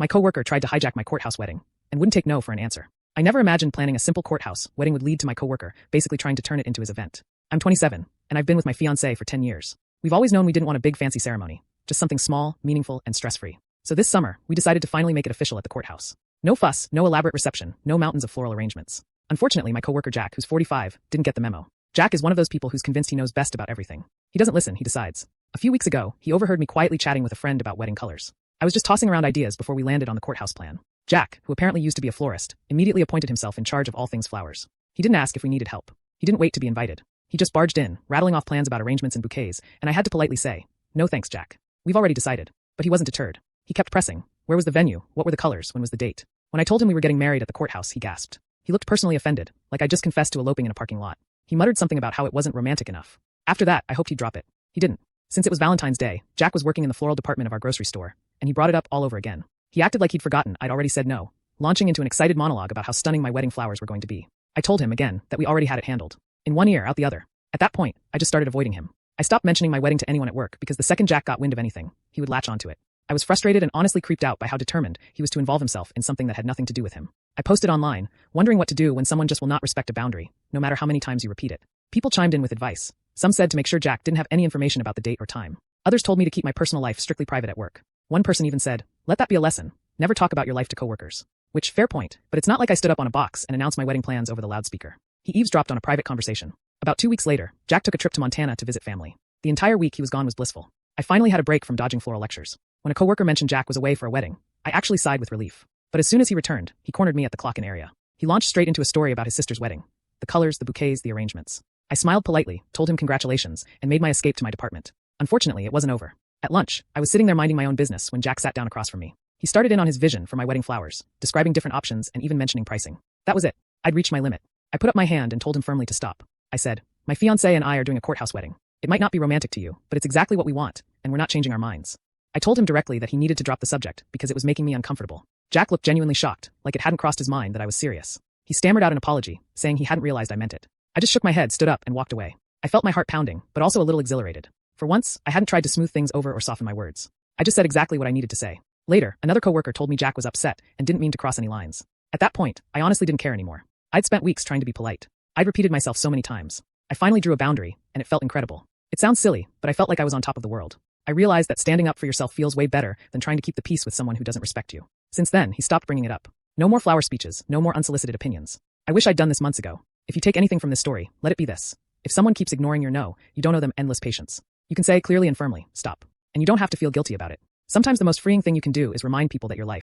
My coworker tried to hijack my courthouse wedding and wouldn't take no for an answer. I never imagined planning a simple courthouse wedding would lead to my coworker basically trying to turn it into his event. I'm 27, and I've been with my fiancé for 10 years. We've always known we didn't want a big fancy ceremony, just something small, meaningful, and stress-free. So this summer, we decided to finally make it official at the courthouse. No fuss, no elaborate reception, no mountains of floral arrangements. Unfortunately, my coworker Jack, who's 45, didn't get the memo. Jack is one of those people who's convinced he knows best about everything. He doesn't listen, he decides. A few weeks ago, he overheard me quietly chatting with a friend about wedding colors. I was just tossing around ideas before we landed on the courthouse plan. Jack, who apparently used to be a florist, immediately appointed himself in charge of all things flowers. He didn't ask if we needed help. He didn't wait to be invited. He just barged in, rattling off plans about arrangements and bouquets, and I had to politely say, "No thanks, Jack. We've already decided." But he wasn't deterred. He kept pressing. Where was the venue? What were the colors? When was the date? When I told him we were getting married at the courthouse, he gasped. He looked personally offended, like I just confessed to eloping in a parking lot. He muttered something about how it wasn't romantic enough. After that, I hoped he'd drop it. He didn't. Since it was Valentine's Day, Jack was working in the floral department of our grocery store, and he brought it up all over again. He acted like he'd forgotten I'd already said no, launching into an excited monologue about how stunning my wedding flowers were going to be. I told him, again, that we already had it handled. In one ear, out the other. At that point, I just started avoiding him. I stopped mentioning my wedding to anyone at work because the second Jack got wind of anything, he would latch onto it. I was frustrated and honestly creeped out by how determined he was to involve himself in something that had nothing to do with him. I posted online, wondering what to do when someone just will not respect a boundary, no matter how many times you repeat it. People chimed in with advice. Some said to make sure Jack didn't have any information about the date or time. Others told me to keep my personal life strictly private at work. One person even said, "Let that be a lesson. Never talk about your life to coworkers." Which, fair point, but it's not like I stood up on a box and announced my wedding plans over the loudspeaker. He eavesdropped on a private conversation. About 2 weeks later, Jack took a trip to Montana to visit family. The entire week he was gone was blissful. I finally had a break from dodging floral lectures. When a coworker mentioned Jack was away for a wedding, I actually sighed with relief. But as soon as he returned, he cornered me at the clock-in area. He launched straight into a story about his sister's wedding. The colors, the bouquets, the arrangements. I smiled politely, told him congratulations, and made my escape to my department. Unfortunately, it wasn't over. At lunch, I was sitting there minding my own business when Jack sat down across from me. He started in on his vision for my wedding flowers, describing different options and even mentioning pricing. That was it. I'd reached my limit. I put up my hand and told him firmly to stop. I said, "My fiancé and I are doing a courthouse wedding. It might not be romantic to you, but it's exactly what we want, and we're not changing our minds." I told him directly that he needed to drop the subject because it was making me uncomfortable. Jack looked genuinely shocked, like it hadn't crossed his mind that I was serious. He stammered out an apology, saying he hadn't realized I meant it. I just shook my head, stood up, and walked away. I felt my heart pounding, but also a little exhilarated. For once, I hadn't tried to smooth things over or soften my words. I just said exactly what I needed to say. Later, another coworker told me Jack was upset and didn't mean to cross any lines. At that point, I honestly didn't care anymore. I'd spent weeks trying to be polite. I'd repeated myself so many times. I finally drew a boundary, and it felt incredible. It sounds silly, but I felt like I was on top of the world. I realized that standing up for yourself feels way better than trying to keep the peace with someone who doesn't respect you. Since then, he stopped bringing it up. No more flower speeches, no more unsolicited opinions. I wish I'd done this months ago. If you take anything from this story, let it be this. If someone keeps ignoring your no, you don't owe them endless patience. You can say clearly and firmly, "Stop." And you don't have to feel guilty about it. Sometimes the most freeing thing you can do is remind people that your life